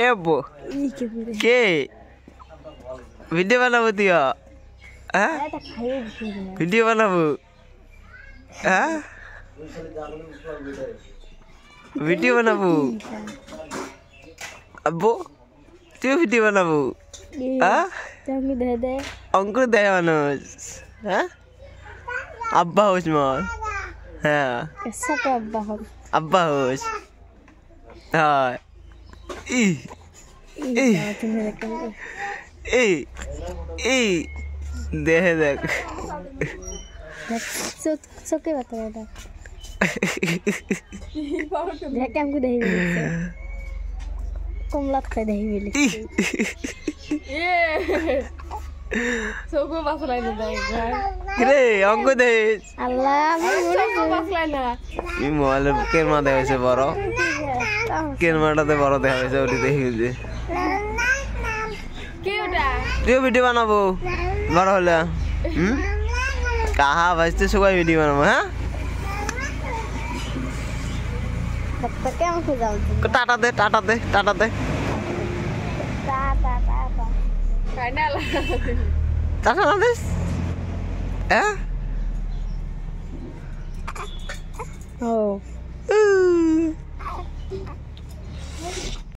एबो के वीडियो बनाबो दिया हाँ वीडियो बनाबो हाँ वीडियो बनाबो अब्बो तू वीडियो बनाबो हाँ अंकुर दे मानुस हाँ अब्बा होश मोर हाँ कैसा तो अब्बा होश हाँ ई देख देख सो के बता बेटा देख के हमको दही मिली कमला खाई दही मिली ये सो को बस लाइन दे रे हमको दे अल्लाह को बस लाइन ना ई मोबाइल के मा दे से बरो के माटा दे बरो दे से ओली दे दे केउटा ये वीडियो बनाबो बरो होला कहाँ बजते सुबह वीडियो बनाबो हां तब तक क्या हमको जाओ टाटा दे टाटा दे टाटा दे टाटा फाइनल टाटा ना दे हैं ओ